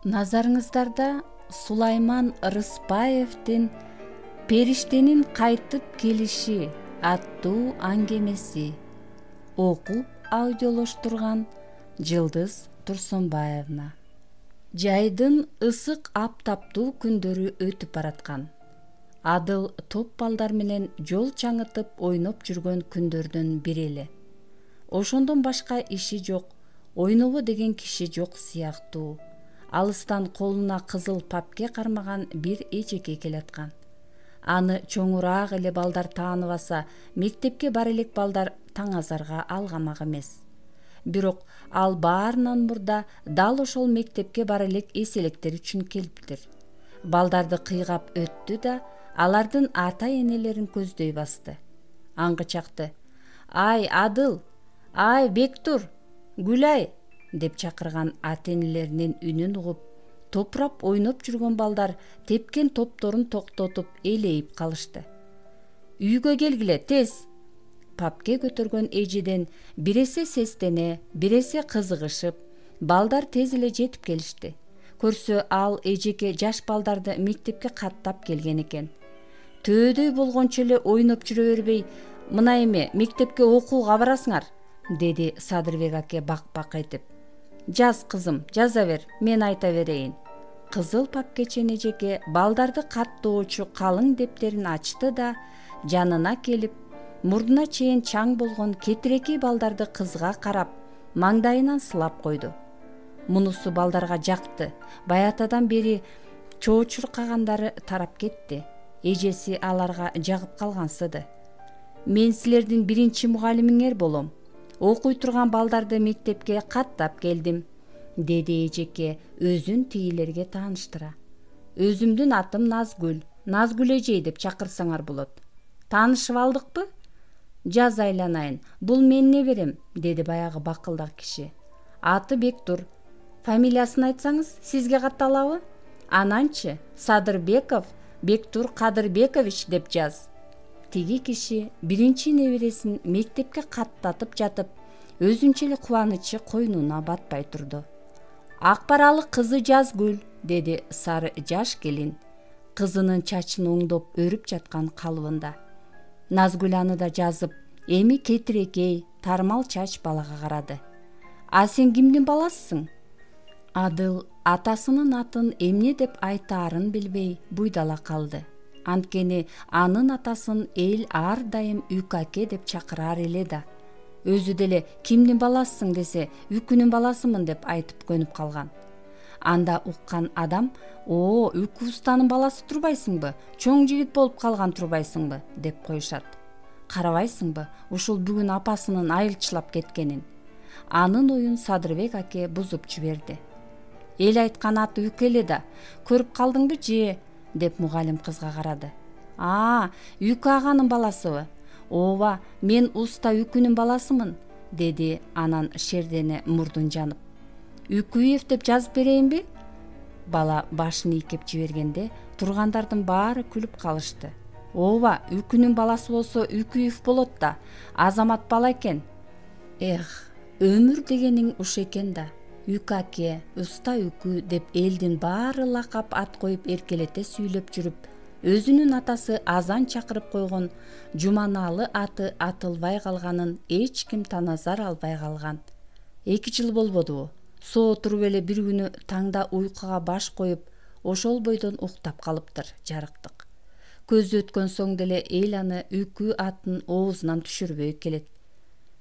Назарыңыздарда Сулайман Рыспаевдин «Периштенин кайтып келиши» аттуу аңгемеси, окуп аудиолоштурган Жылдыз Турсунбаевна. Жайдын ысык аптаптуу күндөрү өтүп бараткан. Адыл топ балдар менен жол чаңытып ойноп жүргөн күндөрдөн бири эле. Ошондон башка иши жок, ойнобо деген киши жок сыяктуу. Алыстан колуна кызыл папке кармаган бир эжеке келаткан. Аны чоңураак эле балдар тааныбаса, мектепке бара элек балдар таңазарга алгамак эмес. Бирок ал баарынан мурда дал ошол мектепке бара элек эселектер үчүн келиптир. Балдарды кыйгап өттү да, алардын ата-энелерин көздөй басты. Аңгычакты: «Ай, Адыл! Ай, Бектур! Гүлай!» деп чакырган ата-энелеринин үнүн угуп, топурап ойноп жүргөн балдар тепкен топторун токтотуп элейип калышты. «Үйгө келгиле, тез!» Папке көтөргөн эжеден биресе сестене, биресе кызыгышып, балдар тез эле жетип келишти. Көрсө, ал эжеке жаш балдарды мектепке каттап келген экен. «Төөдөй болгончо эле ойноп жүрө бербей, мына эми мектепке окууга барасыңар», деди Садырбек аке бак-бак этип. «Жаз, кызым, жаза бер, мен айта берейин». Кызыл папкечен эжеке балдарды каттоочу калың дептерин ачты да, жанына келип, мурдуна чейин чаң болгон кетирекей балдарды кызга карап, маңдайынан сылап койду. Мунусу балдарга жакты. Баятадан бери чоочуркагандары тарап кетти. Эжеси аларга жагып калгансыды. «Мен силердин биринчи мугалимиңер болом. Окуй турган балдарды мектепке каттап келдим», деди эжеке өзүн тигилерге тааныштыра. «Өзүмдүн атым Назгүл. Назгүл эжей деп чакырсаңар болот. Таанышып алдыкпы?» «Жаз, айланайын. Бул менин неберем», деди баягы бакылдак киши. «Аты Бектур. Фамилиясын айтсаңыз, сизге катталабы?» «Ананчы, Садырбеков Бектур Кадырбекович деп жаз». Тиги киши биринчи небересин мектепке каттатып жатып, өзүнчө эле кубанычы койнуна батпай турду. «Акбаралы кызы Жазгүл», деди сары жаш келин, кызынын чачын оңдоп өрүп жаткан калыбында. Назгүл аны да жазып, эми кетирекей, тармал чач балага карады. «А сен кимдин баласысың?» Адыл атасынын атын эмне деп айтаарын билбей буйдала калды. Анткени анын атасын эл ар дайым Үкаке деп чакырар эле да. Өзү деле кимдин баласысың десе, Үкүнүн баласымын деп айтып көнүп калган. Анда уккан адам: «О, Үкү устанын баласы турбайсыңбы? Чоң жигит болуп калган турбайсыңбы?» деп коюшат. Карабайсыңбы, ушул бүгүн апасынын айылчылап кеткенин. Анын оюн Садырбек аке бузуп жиберди. «Эл айткан аты Үкү эле да, көрүп калдыңбы же?» деп мугалим кызга карады. «А, Үкү аганын баласыбы? Ооба, мен уста Үкүнүн баласымын», деди анан шердене мурдун жанып. «Үкүев деп жазып берейинби?» Бала башын ийкеп жибергенде тургандардын баары күлүп калышты. «Ооба, Үкүнүн баласы болсо Үкүев болот да, азамат бала экен». Эх, өмүр дегениң уш экен да. Үкаке, уста Үкү деп элдин баары лакап ат коюп эркелете сүйлөп жүрүп, өзүнүн атасы азан чакырып койгон Жуманалы аты атылбай калганын эч ким таназар албай калган. 2 жыл болбодубу? Соо туруп эле бир күнү таңда уйкуга баш коюп, ошол бойдон уктап калыптыр жарыктык. Көз өткөн соң деле эл аны Үкү атын оозунан түшүрбөй келет.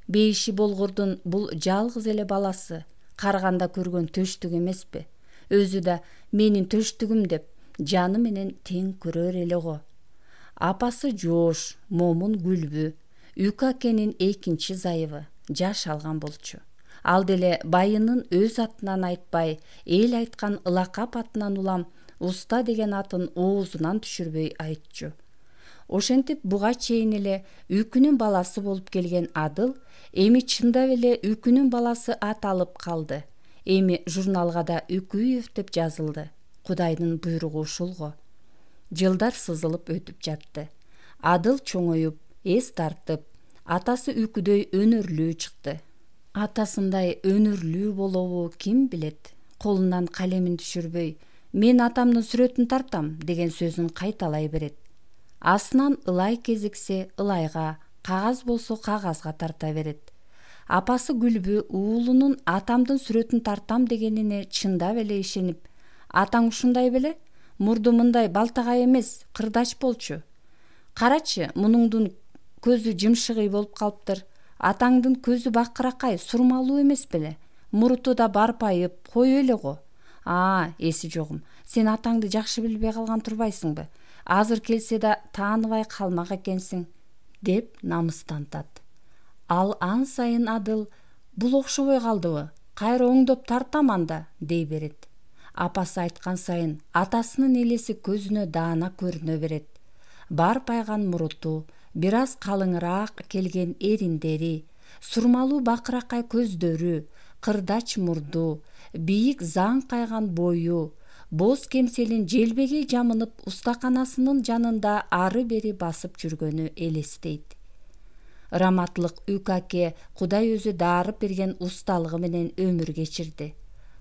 Бейиши болгордун бул жалгыз эле баласы, карганда көргөн төштүк эмеспи? Өзү да менин төштүгүм деп жаны менен тең көрөр эле го. Апасы жоош, момун Гүлбү, Үкү акенин экинчи зайыбы, жаш алган болчу. Ал деле байынын өз атынан айтпай, эл айткан лакап атынан улам уста деген атын оозунан түшүрбөй айтчу. Ошентип буга чейин эле Үкүнүн баласы болуп келген Адыл эми чындап эле Үкүнүн баласы ат алып калды. Эми журналга да Үкүев деп жазылды. Кудайдын буйругу ушул го. Жылдар сызылып өтүп жатты. Адыл чоңоюп, эс тартып, Атасы үкүдөй өнөрлүү чыкты. Атасындай өнөрлүү болобу ким билет? Колунан калемин түшүрбөй, мен атамдын сүрөтүн тартам деген сөзүн кайталай берет. Асынан ылай кезиксе ылайга, кагаз болсо кагазга тарта берет. Апасы Гүлбү уулунун атамдын сүрөтүн тартам дегенине чындап эле ишенип, атаң ушундай беле? Мурду мындай балтагай эмес, кырдач болчу. Карачы, мунуңдун көзү жымшыгый болуп калыптыр. Атаңдын көзү бакыракай, сурмалуу эмес беле? Муруту да барпайып, кой эле го. Эси жогум. Сен атаңды жакшы билбей калган турбайсыңбы? Азыр келсе да тааныбай калмак экенсиң, деп намыстантат. Ал ан сайын Адыл, бул окшобой калдыбы? Кайра оңдоп тартам анда, дей берет. Апасы айткан сайын атасынын элеси көзүнө даана көрүнө берет. Барпайган муруту, бир аз калыңыраак келген эриндери, сурмалуу бакыракай көздөрү, кырдач мурду, бийик заң кайган бою, боз кемселин желбегей жамынып устаканасынын жанында ары-бери басып жүргөнү элестейт. Раматлык Үкаке Кудай өзү дарып берген усталыгы менен өмүр кечирди.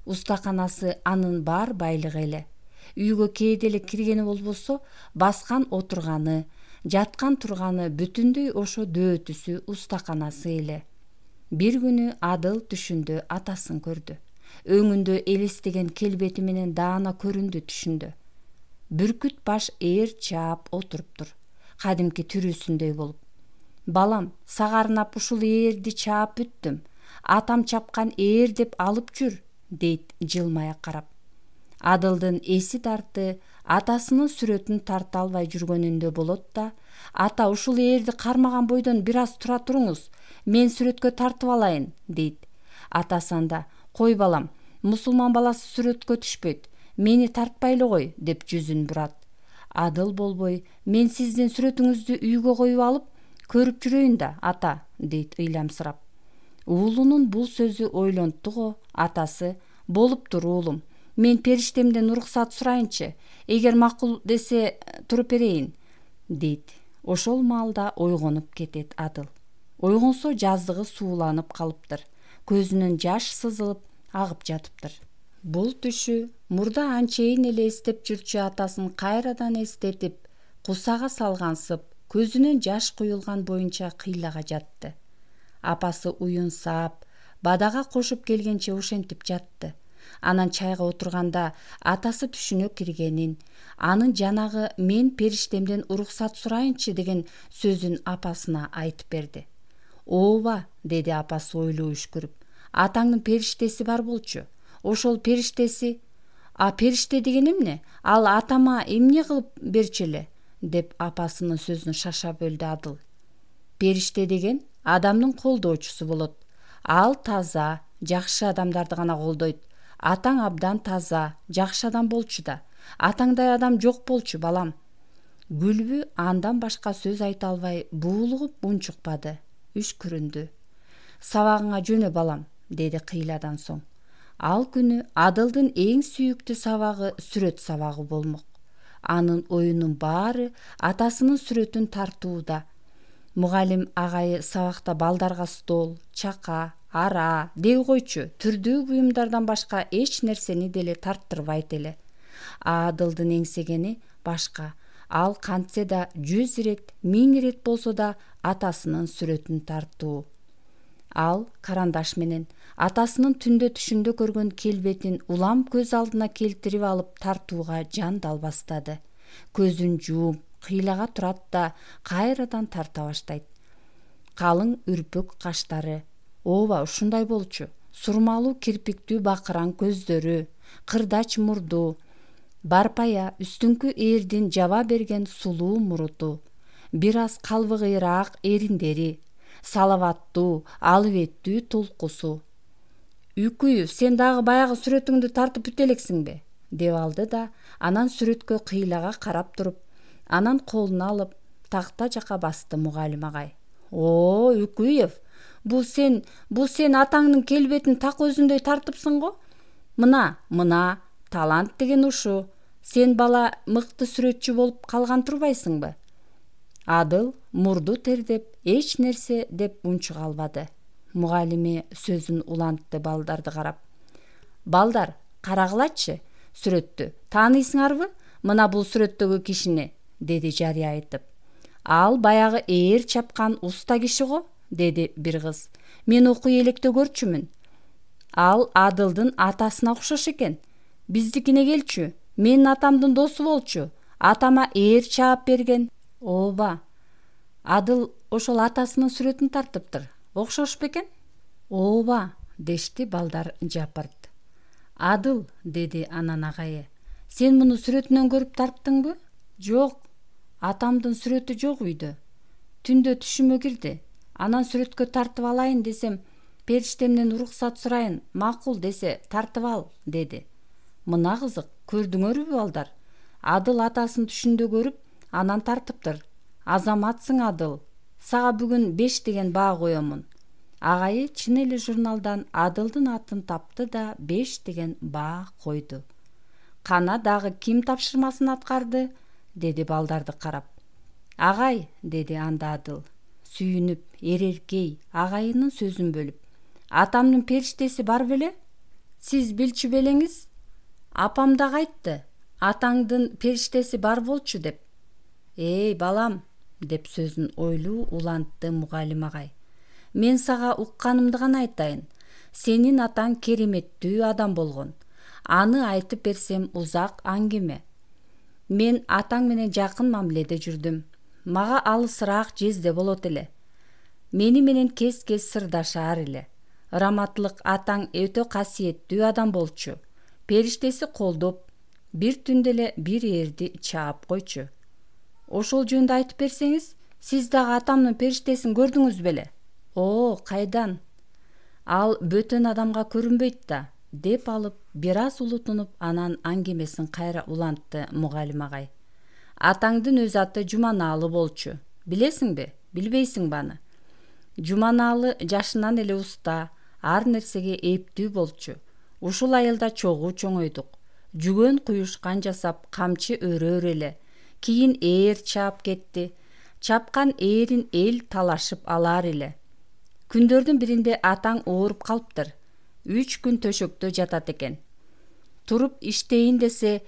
Устаканасы анын бар байлыгы эле. Үйгө кээде эле киргени болбосо, баскан отурганы, жаткан турганы бүтүндөй ошо дөөтүсү устаканасы эле. Бир күнү Адыл түшүндө атасын көрдү. Өңүндө элестеген келбети менен даана көрүндү түшүндө. Бүркүт баш ээр чаап отуруптур, кадимки түрүсүндөй болуп. Балам, сагарынап ушул ээрди чаап бүттүм. Атам чапкан ээр деп алып жүр, дейт жылмая карап. Адылдын эси тарты атасынын сүрөтүн тарта албай жүргөнүндө болот да, ата ушул ээрди кармаган бойдон бир аз тура туруңуз, мен сүрөткө тартып алайын, дейт. Атасы анда, кой балам, мусулман баласы сүрөткө түшпөйт, мени тартпай эле кой, деп жүзүн бурат. Адыл болбой, мен сиздин сүрөтүңүздү үйгө коюп алып, көрүп жүрөйүн да, ата, дейт ыйламсырап. Уулунун бул сөзү ойлонтту го. Атасы, болуптур уулум, мен периштемден уруксат сурайынчы, эгер макул десе туруп берейин, дейт. Ошол маалда ойгонуп кетет Адыл. Ойгонсо жаздыгы сууланып калыптыр. Көзүнөн жаш сызылып агып жатыптыр. Бул түшү мурда анчейин эле эстеп жүрчү атасын кайрадан эстетип, кусага салгансып, көзүнөн жаш куюлган боюнча кыйлага жатты. Апасы уюн саап, бадага кошуп келгенче ошентип жатты. Анан чайга отурганда атасы түшүнө киргенин, анын жанагы мен периштемден уруксат сурайынчы деген сөзүн апасына айтып берди. Ооба, деди апасы ойлуу үшкүрүп. Атаңдын периштеси бар болчу. Ошол периштеси... периште деген эмне? Ал атама эмне кылып берчү эле? Деп апасынын сөзүн шаша бөлдү Адыл. Периште деген адамдын колдоочусу болот. Ал таза, жакшы адамдарды гана колдойт. Атаң абдан таза, жакшы адам болчу да. Атаңдай адам жок болчу, балам. Гүлбү андан башка сөз айта албай буулугуп унчукпады, үшкүрүндү. Сабагыңа жөнө, балам, деди кыйладан соң. Ал күнү Адылдын эң сүйүктүү сабагы сүрөт сабагы болмок. Анын оюнун баары атасынын сүрөтүн тартууда. Мугалим агайы сабакта балдарга стол, чака, ара, дей койчу, түрдүү буюмдардан башка эч нерсени деле тарттырбайт эле. Адылдын эңсегени башка. Ал кантсе да 100 ирет, 1000 ирет болсо да атасынын сүрөтүн тартуу. Ал карандаш менен атасынын түндө түшүндө көргөн келбетин улам көз алдына келтирип алып тартууга жан дал баштады. Көзүн жууп, кыйлага турат да кайрадан тарта баштайт. Калың үрпөк каштары, ооба ушундай болчу. Сурмалуу кирпиктүү бакыран көздөрү, кырдач мурду, барпая үстүңкү ээрдин жаба берген сулуу муруту, бир аз калбыгыйраак эриндери, салаваттуу, албеттүү толкусу. Үкүев, сен дагы баягы сүрөтүңдү тартып бүтө элексиңби? Деп алды да, анан сүрөткө кыйлага карап туруп, анан колуна алып такта жака басты мугалим агай. Үкүев, бул сен атаңдын келбетин так өзүндөй тартыпсың го. Мына, талант деген ушу. Сен бала мыкты сүрөтчү болуп калган турбайсыңбы? Адыл мурду тердеп эч нерсе деп унчук албады. Мугалими сөзүн улантты балдарды карап. Балдар, карагылачы, сүрөттү. Тааныйсыңарбы? Мына бул сүрөттөгү кишини, деди жарыя айтып. Ал баягы ээр чапкан уста киши го, деди бир кыз. Мен окуй электе көрчүмүн. Ал Адылдын атасына окшош экен. Биздикине келчү. Менин атамдын досу болчу. Атама ээр чаап берген. Ооба. Адыл ошол атасынын сүрөтүн тартыптыр. Окшош бекен? Ооба, дешти балдар жапырт. Адыл, деди анан агайы. Сен муну сүрөтүнөн көрүп тарттыңбы? Жок. Атамдын сүрөтү жок үйдө. Түндө түшүмө кирди. Анан сүрөткө тартып алайын десем, периштемден уруксат сурайын, макул десе тартып ал, деди. Мына кызык, көрдүңөрбү балдар? Адыл атасын түшүндө көрүп, анан тартыптыр. Азаматсың, Адыл. Сага бүгүн 5 деген баа коёмун. Агайы чын эле журналдан Адылдын атын тапты да 5 деген баа койду. Кана дагы ким тапшырмасын аткарды? Деди балдарды карап. Агай, деди анда Адыл, сүйүнүп, эреркей агайынын сөзүн бөлүп. Атамдын периштеси бар беле? Сиз билчү белеңиз? Апам да айтты, атаңдын периштеси бар болчу деп. Эй, балам, деп сөзүн ойлуу улантты мугалим агай. Мен сага укканымды гана айтайын. Сенин атаң кереметтүү адам болгон. Аны айтып берсем узак аңгеме. Мен атаң менен жакын мамиледе жүрдүм. Мага алысыраак жезде болот эле. Мени менен кес-кес сырдашаар эле. Раматлык атаң өтө касиеттүү адам болчу. Периштеси колдоп, бир түндө эле бир ээрди чаап койчу. Ошол жөнүндө айтып берсеңиз, сиз дагы атамдын периштесин көрдүңүз беле? О, кайдан? Ал бөтөн адамга көрүнбөйт да, деп алып, бир аз улутунуп, анан аңгемесин кайра улантты мугалим агай. Атаңдын өз аты Жуманаалы болчу. Билесиңби, билбейсиңби аны? Жуманаалы жашынан эле уста, ар нерсеге эптүү болчу. Ушул айылда чогуу чоңойдук. Жүгөн куюшкан жасап, камчы өрөр эле. Кийин ээр чаап кетти. Чапкан ээрин эл талашып алар эле. Күндөрдүн биринде атаң ооруп калыптыр. 3 күн төшөктө жатат экен. Туруп иштейин десе,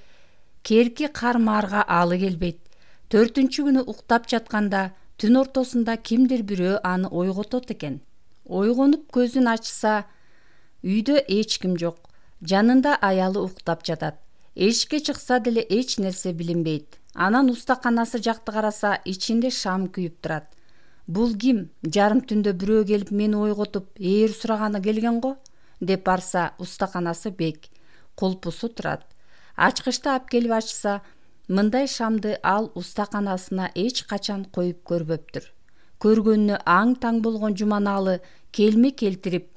керки кармаарга алы келбейт. 4-күнү күнү уктап жатканда, түн ортосунда кимдир бирөө аны ойготот экен. Ойгонуп көзүн ачса, үйдө эч ким жок. Жанында аялы уктап жатат. Эшикке чыкса деле эч нерсе билинбейт. Анан устаканасы жакты караса, ичинде шам күйүп турат. Бул ким? Жарым түндө бирөө келип мени ойготуп, ээр сураганы келген го, деп барса, устаканасы бек, кулпусу турат. Ачкычты алып келип ачса, мындай шамды ал устаканасына эч качан коюп көрбөптүр. Көргөнүнө аң-таң болгон Жуманаалы келме келтирип,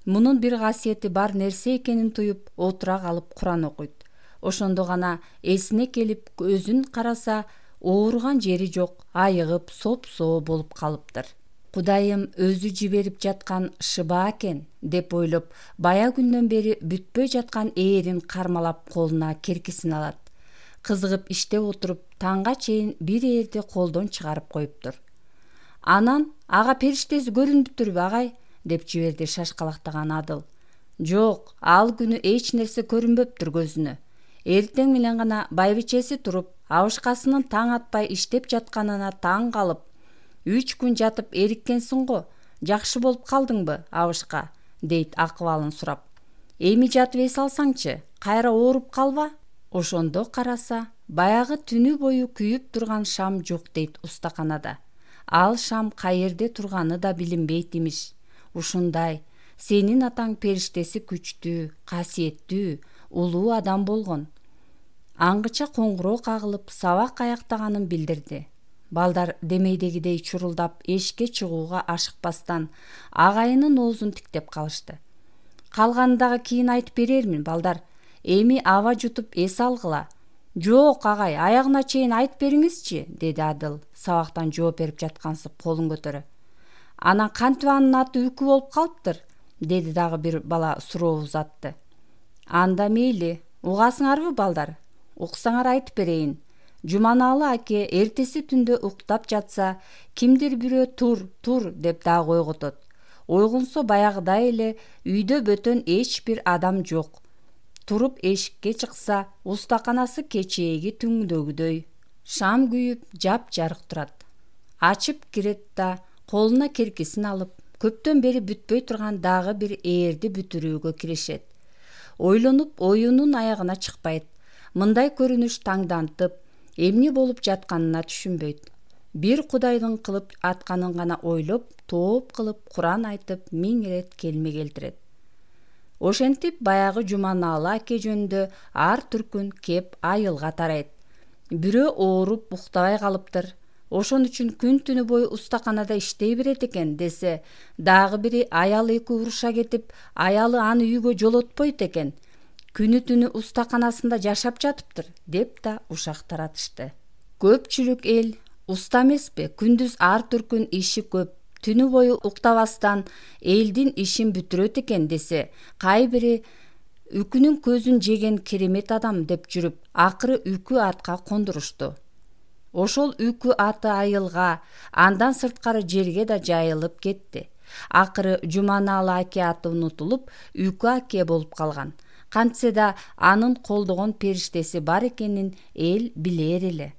мунун бир касиети бар нерсе экенин туюп, отура калып Куран окуйт. Ошондо гана эсине келип көзүн караса, ооруган жери жок, айыгып, соп-соо болуп калыптыр. Кудайым өзү жиберип жаткан шыба экен, деп ойлоп, бая күндөн бери бүтпөй жаткан ээрин кармалап колуна керкисин алат. Кызыгып иштеп отуруп, таңга чейин бир ээрди колдон чыгарып коюптур. Анан, ага периштеси көрүнүптүрбү, агай? Деп жиберди шашкалактаган Адыл. Жок, ал күнү эч нерсе көрүнбөптүр көзүнө. Эртең менен гана байбичеси туруп, абышкасынын таң атпай иштеп жатканына таң калып, 3 күн жатып эриккенсиң го, жакшы болуп калдыңбы, абышка? Дейт акыбалын сурап. Эми жатып эс алсаңчы, кайра ооруп калба? Ошондо караса, баягы түнү бою күйүп турган шам жок дейт устаканада. Ал шам каерде турганы да билинбейт имиш. Ушундай, сенин атаң периштеси күчтүү, касиеттүү, улуу адам болгон. Аңгыча коңгуроо кагылып, сабак аяктаганын билдирди. Балдар демейдегидей чурулдап эшикке чыгууга ашыкпастан агайынын оозун тиктеп калышты. Калганын дагы кийин айтып берермин, балдар. Эми аба жутуп эс алгыла. Жок, агай, аягына чейин айтып бериңизчи, деди Адыл, сабактан жооп берип жаткансып колун көтөрө. Анан кантип анын аты Үкү болуп калыптыр, деди дагы бир бала суроо узатты. Анда мейли, угасыңарбы, балдар? Уксаңар айтып берейин. Жуманалы аке эртеси түндө уктап жатса, кимдир бирөө тур деп дагы ойготот. Ойгонсо баягыдай эле үйдө бөтөн эч бир адам жок. Туруп эшикке чыкса, устаканасы кечээги түндөгүдөй шам күйүп, жапжарык турат. Ачып кирет да колуна киркисин алып, көптөн бери бүтпөй турган дагы бир ээрди бүтүрүүгө киришет. Ойлонуп оюнун аягына чыкпайт. Мындай көрүнүш таңдантып, эмне болуп жатканына түшүнбөйт. Бир Кудайдын кылып атканын гана ойлоп, тооп кылып Куран айтып, 1000 ирет келме келтирет. Ошентип баягы Жуманалы аке жөнүндө ар түркүн кеп айылга тарайт. Бирөө ооруп уктабай калыптыр. Ошон үчүн күн түнү бою устаканада иштей берет экен десе, дагы бири аялы эки уруша кетип, аялы аны үйгө жолотпойт экен. Күнү түнү устаканасында жашап жатыптыр деп да ушак таратышты. Көпчүлүк эл уста эмеспи, күндүз ар түркүн иши көп, түнү бою уктабастан элдин ишин бүтүрөт экен десе, кайбири үкүнүн көзүн жеген керемет адам деп жүрүп, акыры үкү атка кондурушту. Ошол үкү аты айылга, андан сырткары жерге да жайылып кетти. Акыры Жуманалы аке аты унутулуп, үкү аке болуп калган. Кантсе да анын колдогон периштеси бар экенин эл билер эле.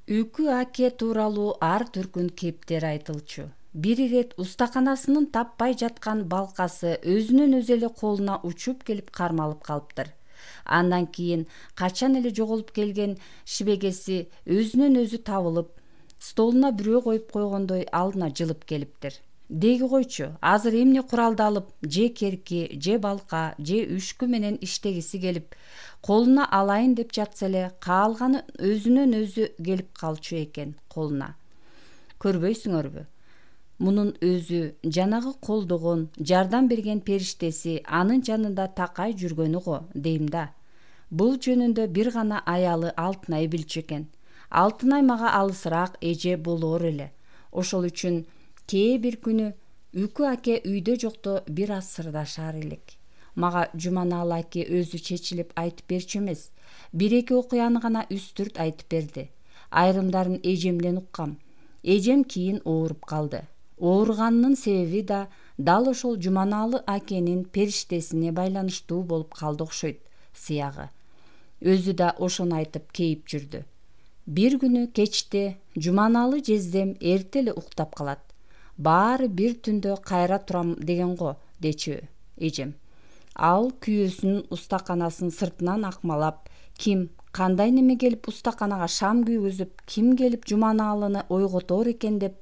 Үкү аке тууралуу ар түркүн кептер айтылчу. Бир ирет устаканасынын таппай жаткан балкасы өзүнөн өзү эле колуна учуп келип кармалып калыптыр. Андан кийин качан эле жоголуп келген шибегеси өзүнөн өзү табылып, столуна бирөө коюп койгондой алдына жылып келиптир. Деги койчу, азыр эмне куралды алып, же керки, же балка, же үшкү менен иштегиси келип, колуна алайын деп жатса эле, каалганы өзүнөн өзү келип калчу экен колуна. Көрбөйсүңөрбү? Мунун өзү жанагы колдогон, жардам берген периштеси анын жанында такай жүргөнү го, дейм да. Бул жөнүндө бир гана аялы Алтынай билчү экен. Алтынай мага алысыраак эже болор эле. Ошол үчүн кээ бир күнү үкү аке үйдө жокто бир аз сырдашар элек. Мага Жуманалы аке өзү чечилип айтып берчү эмес, бир-эки окуяны гана үстүрт айтып берди. Айрымдарын эжемден уккам. Эжем кийин ооруп калды. Ооруганынын себеби да дал ошол Жуманалы акенин периштесине байланыштуу болуп калды окшойт, сыягы. Өзү да ошону айтып кейип жүрдү. Бир күнү кечте Жуманалы жездем эрте эле уктап калат. Баары бир түндө кайра турам деген го, дечү эжем. Ал күйөөсүнүн устаканасын сыртынан акмалап, ким, кандай неме келип устаканага шам күйгүзүп, ким келип Жуманалыны ойготор экен деп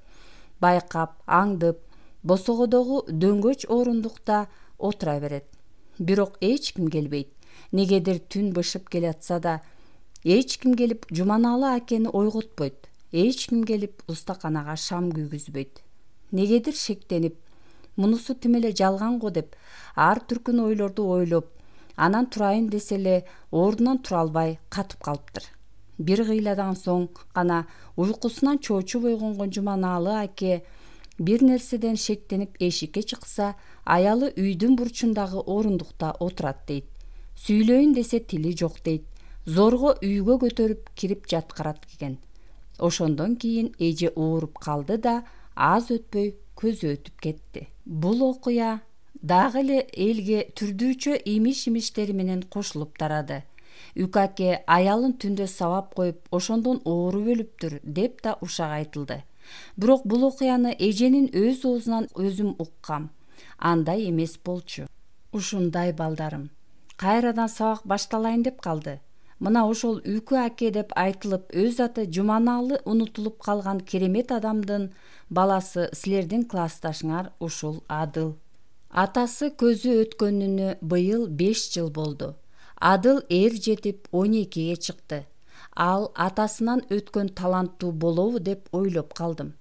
байкап, аңдып, босогодогу дөңгөч орундукта отура берет. Бирок эч ким келбейт. Негедир түн бышып келатса да, эч ким келип Жуманалы акени ойготпойт. Эч ким келип устаканага шам күйгүзбөйт. Негедир шектенип, мунусу тим эле жалган го деп, ар түркүн ойлорду ойлоп, анан турайын десе эле ордунан тура албай катып калыптыр. Бир кыйладан соң гана уйкусунан чоочуп ойгонгон Жуманалы аке бир нерседен шектенип эшикке чыкса, аялы үйдүн бурчундагы орундукта отурат дейт. Сүйлөйүн десе тили жок дейт. Зорго үйгө көтөрүп кирип жаткырат экен. Ошондон кийин эже ооруп калды да аз өтпөй көзү өтүп кетти. Бул окуя дагы эле элге түрдүүчө имиш-имиштери менен кошулуп тарады. Үкү аке аялын түндө сабап коюп, ошондон ооруп өлүптүр деп да ушак айтылды. Бирок бул окуяны эженин өз оозунан өзүм уккам. Андай эмес болчу. Ушундай балдарым. Кайрадан сабак башталайын деп калды. Мына ошол Үкү аке деп айтылып, өз аты Жуманалы унутулуп калган керемет адамдын баласы силердин классташыңар ушул Адыл. Атасы көзү өткөнүнө быйыл 5 жыл болду. Адыл эр жетип 12-ге чыкты. Ал атасынан өткөн таланттуу болобу деп ойлоп калдым.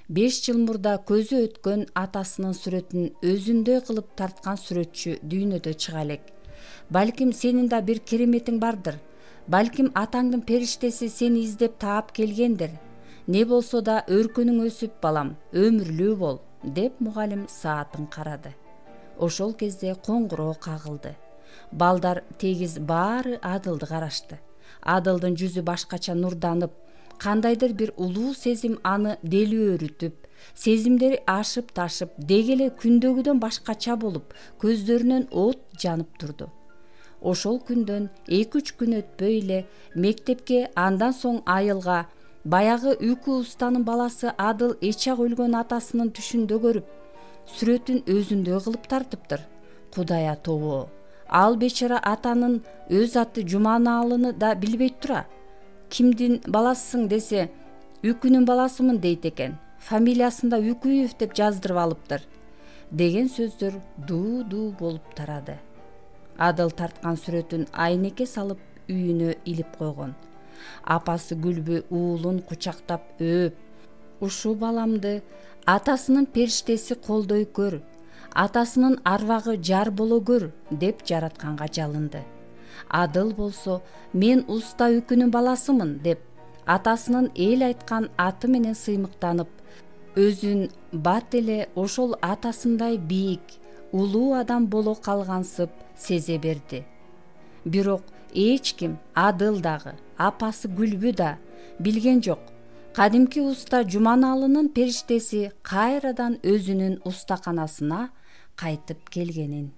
5 жыл мурда көзү өткөн атасынын сүрөтүн өзүндөй кылып тарткан сүрөтчү дүйнөдө чыга элек. Балким сенин да бир кереметиң бардыр. Балким атаңдын периштеси сени издеп таап келгендир. Не болсо да өркүнүң өсүп, балам, өмүрлүү бол, деп мугалим саатын карады. Ошол кезде коңгуроо кагылды. Балдар тегиз баары Адылды карашты. Адылдын жүзү башкача нурданып, кандайдыр бир улуу сезим аны дели өрүтүп, сезимдери ашып ташып, деги эле күндөгүдөн башкача болуп, көздөрүнөн от жанып турду. Ошол күндөн 2-3 күн өтпөй эле мектепке, андан соң айылга баягы Үкү устанын баласы Адыл эчак өлгөн атасынын түшүндө көрүп, сүрөтүн өзүндөй кылып тартыптыр. Кудая тобо, ал бечара атанын өз аты Жуманалыны да билбей тура. Кимдин баласысың десе, Үкүнүн баласымын дейт экен. Фамилиясында Үкүев деп жаздырып алыптыр, деген сөздөр дуу болуп тарады. Адыл тарткан сүрөтүн айнекке салып үйүнө илип койгон. Апасы Гүлбү уулун кучактап өөп, ушу баламды атасынын периштеси колдой көр, атасынын арвагы жар боло көр деп жаратканга жалынды. Адыл болсо, мен уста Үкүнүн баласымын деп атасынын эл айткан аты менен сыймыктанып, өзүн бат эле ошол атасындай бийик, улуу адам боло калгансып сезе берди. Бирок эч ким, Адыл дагы, апасы Гүлбү да билген жок, кадимки уста Жуманалынын периштеси кайрадан өзүнүн устаканасына кайтып келгенин.